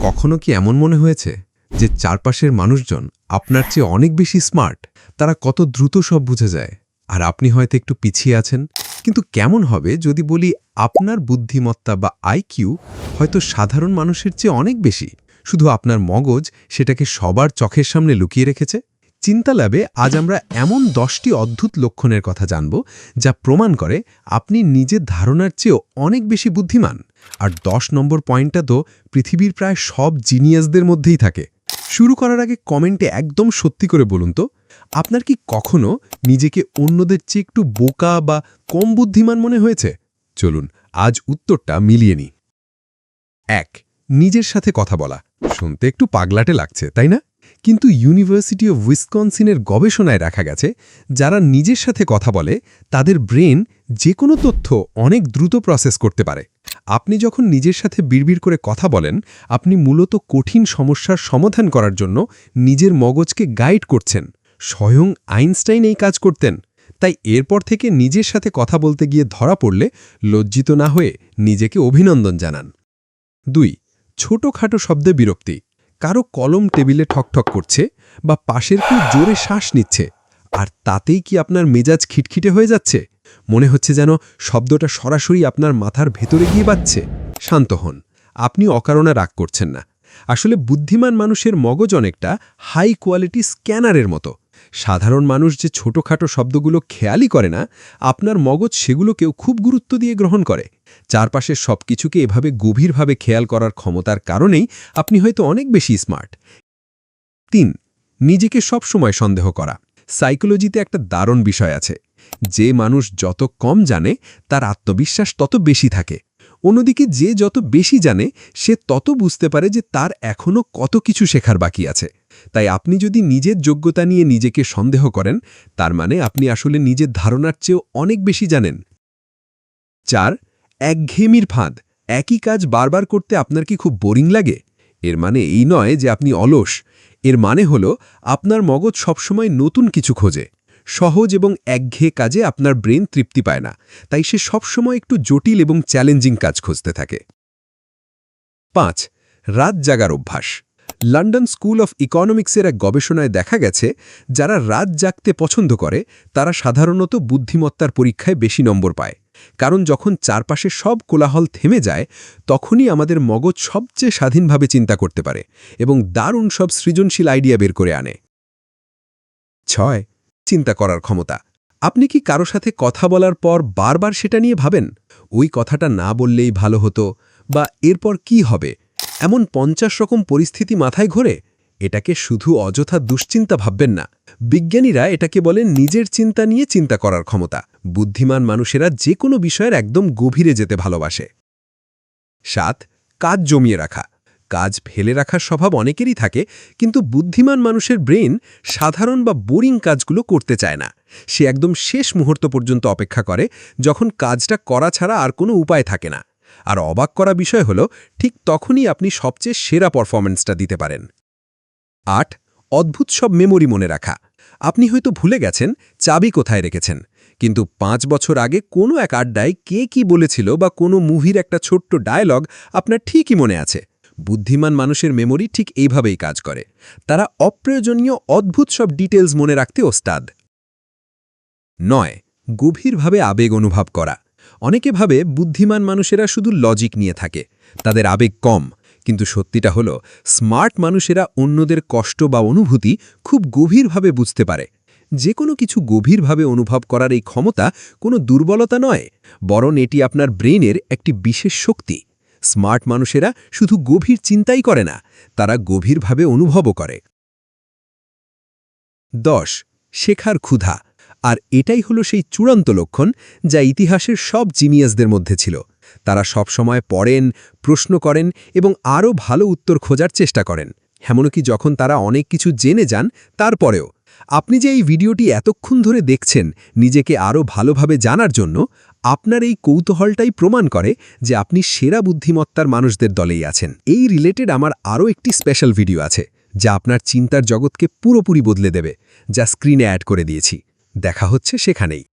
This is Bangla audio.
কখনো কি এমন মনে হয়েছে যে চারপাশের মানুষজন আপনার চেয়ে অনেক বেশি স্মার্ট? তারা কত দ্রুত সব বুঝে যায়, আর আপনি হয়তো একটু পিছিয়ে আছেন। কিন্তু কেমন হবে যদি বলি আপনার বুদ্ধিমত্তা বা আইকিউ হয়তো সাধারণ মানুষের চেয়ে অনেক বেশি, শুধু আপনার মগজ সেটাকে সবার চোখের সামনে লুকিয়ে রেখেছে? চিন্তা ল্যাবে আজ আমরা এমন 10টি অদ্ভুত লক্ষণের কথা জানব যা প্রমাণ করে আপনি নিজের ধারণার চেয়েও অনেক বেশি বুদ্ধিমান। আর 10 নম্বর পয়েন্টটা তো পৃথিবীর প্রায় সব জিনিয়াসদের মধ্যেই থাকে। শুরু করার আগে কমেন্টে একদম সত্যি করে বলুন তো, আপনার কি কখনো নিজেকে অন্যদের চেয়ে একটু বোকা বা কম বুদ্ধিমান মনে হয়েছে? চলুন আজ উত্তরটা মিলিয়ে নিই। 1. নিজের সাথে কথা বলা। শুনতে একটু পাগলাটে লাগছে, তাই না? কিন্তু ইউনিভার্সিটি অফ উইসকনসিনের গবেষণায় দেখা গেছে, যারা নিজের সাথে কথা বলে তাদের ব্রেন যে কোনো তথ্য অনেক দ্রুত প্রসেস করতে পারে। আপনি যখন নিজের সাথে বিড়বিড় করে কথা বলেন, আপনি মূলত কঠিন সমস্যার সমাধান করার জন্য নিজের মগজকে গাইড করছেন। স্বয়ং আইনস্টাইন এই কাজ করতেন। তাই এরপর থেকে নিজের সাথে কথা বলতে গিয়ে ধরা পড়লে লজ্জিত না হয়ে নিজেকে অভিনন্দন জানান। 2. ছোটখাটো শব্দে বিরক্তি। কারো কলম টেবিলে ঠকঠক করছে বা পাশের কেউ জোরে শ্বাস নিচ্ছে, আর তাতেই কি আপনার মেজাজ খিটখিটে হয়ে যাচ্ছে? মনে হচ্ছে যেন শব্দটা সরাসরি আপনার মাথার ভেতরে গিয়ে বাজছে। শান্ত হন, আপনি অকারণে রাগ করছেন না। আসলে বুদ্ধিমান মানুষের মগজ অনেকটা হাই কোয়ালিটি স্ক্যানারের মতো। সাধারণ মানুষ যে ছোটখাটো শব্দগুলো খেয়ালই করে না, আপনার মগজ সেগুলোকেও খুব গুরুত্ব দিয়ে গ্রহণ করে। চারপাশের সবকিছুকে এভাবে গভীরভাবে খেয়াল করার ক্ষমতার কারণেই আপনি হয়তো অনেক বেশি স্মার্ট। 3. নিজেকে সব সময় সন্দেহ করা। সাইকোলজিতে একটা দারুণ বিষয় আছে, যে মানুষ যত কম জানে তার আত্মবিশ্বাস তত বেশি থাকে। অন্যদিকে যে যত বেশি জানে সে তত বুঝতে পারে যে তার এখনও কত কিছু শেখার বাকি আছে। তাই আপনি যদি নিজের যোগ্যতা নিয়ে নিজেকে সন্দেহ করেন, তার মানে আপনি আসলে নিজের ধারণার চেয়েও অনেক বেশি জানেন। 4. একঘেয়েমির ফাঁদ। একই কাজ বারবার করতে আপনার কি খুব বোরিং লাগে? এর মানে এই নয় যে আপনি অলস। এর মানে হলো আপনার মগজ সবসময় নতুন কিছু খোঁজে। সহজ এবং একঘেয়ে কাজে আপনার ব্রেন তৃপ্তি পায় না, তাই সে সবসময় একটু জটিল এবং চ্যালেঞ্জিং কাজ খুঁজতে থাকে। 5. রাত জাগার অভ্যাস। লন্ডন স্কুল অফ ইকোনমিক্সের এক গবেষণায় দেখা গেছে, যারা রাত জাগতে পছন্দ করে তারা সাধারণত বুদ্ধিমত্তার পরীক্ষায় বেশি নম্বর পায়। কারণ যখন চারপাশে সব কোলাহল থেমে যায়, তখনই আমাদের মগজ সবচেয়ে স্বাধীনভাবে চিন্তা করতে পারে এবং দারুণ সব সৃজনশীল আইডিয়া বের করে আনে। 6. চিন্তা করার ক্ষমতা। আপনি কি কারো সাথে কথা বলার পর বারবার সেটা নিয়ে ভাবেন, ওই কথাটা না বললেই ভালো হতো, বা এরপর কি হবে? এমন 50 রকম পরিস্থিতি মাথায় ঘোরে। এটাকে শুধু অযথা দুশ্চিন্তা ভাববেন না। বিজ্ঞানীরা এটাকে বলেন নিজের চিন্তা নিয়ে চিন্তা করার ক্ষমতা। বুদ্ধিমান মানুষেরা যে কোনো বিষয়ের একদম গভীরে যেতে ভালোবাসে। 7. কাজ জমিয়ে রাখা। কাজ ফেলে রাখার স্বভাব অনেকেরই থাকে, কিন্তু বুদ্ধিমান মানুষের ব্রেন সাধারণ বা বোরিং কাজগুলো করতে চায় না। সে একদম শেষ মুহূর্ত পর্যন্ত অপেক্ষা করে, যখন কাজটা করা ছাড়া আর কোনো উপায় থাকে না। আর অবাক করা বিষয় হলো, ঠিক তখনই আপনি সবচেয়ে সেরা পারফরম্যান্সটা দিতে পারেন। 8. অদ্ভুত সব মেমোরি মনে রাখা। আপনি হয়তো ভুলে গেছেন চাবি কোথায় রেখেছেন, কিন্তু 5 বছর আগে কোনো এক আড্ডায় কে কি বলেছিল বা কোনো মুভির একটা ছোট্ট ডায়লগ আপনার ঠিকই মনে আছে। বুদ্ধিমান মানুষের মেমোরি ঠিক এইভাবেই কাজ করে। তারা অপ্রয়োজনীয় অদ্ভুত সব ডিটেলস মনে রাখতে ওস্তাদ। 9. গভীরভাবে আবেগ অনুভব করা। অনেকে ভাবে বুদ্ধিমান মানুষেরা শুধু লজিক নিয়ে থাকে, তাদের আবেগ কম। কিন্তু সত্যিটা হলো, স্মার্ট মানুষেরা অন্যদের কষ্ট বা অনুভূতি খুব গভীরভাবে বুঝতে পারে। যে কোনো কিছু গভীরভাবে অনুভব করার এই ক্ষমতা কোনো দুর্বলতা নয়, বরং এটি আপনার ব্রেনের একটি বিশেষ শক্তি। স্মার্ট মানুষেরা শুধু গভীর চিন্তাই করে না, তারা গভীরভাবে অনুভবও করে। 10. শেখার ক্ষুধা। আর এটাই হলো সেই চূড়ান্ত লক্ষণ যা ইতিহাসের সব জিনিয়াসদের মধ্যে ছিল। তারা সব সময় পড়েন, প্রশ্ন করেন এবং আরও ভালো উত্তর খোঁজার চেষ্টা করেন, এমনকি যখন তারা অনেক কিছু জেনে যান তারপরেও। আপনি যে এই ভিডিওটি এতক্ষণ ধরে দেখছেন নিজেকে আরও ভালোভাবে জানার জন্য, আপনার এই কৌতূহলটাই প্রমাণ করে যে আপনি সেরা বুদ্ধিমত্তার মানুষদের দলেই আছেন। এই রিলেটেড আমার আরও একটি স্পেশাল ভিডিও আছে, যা আপনার চিন্তার জগৎকে পুরোপুরি বদলে দেবে, যা স্ক্রিনে অ্যাড করে দিয়েছি। দেখা হচ্ছে সেখানেই।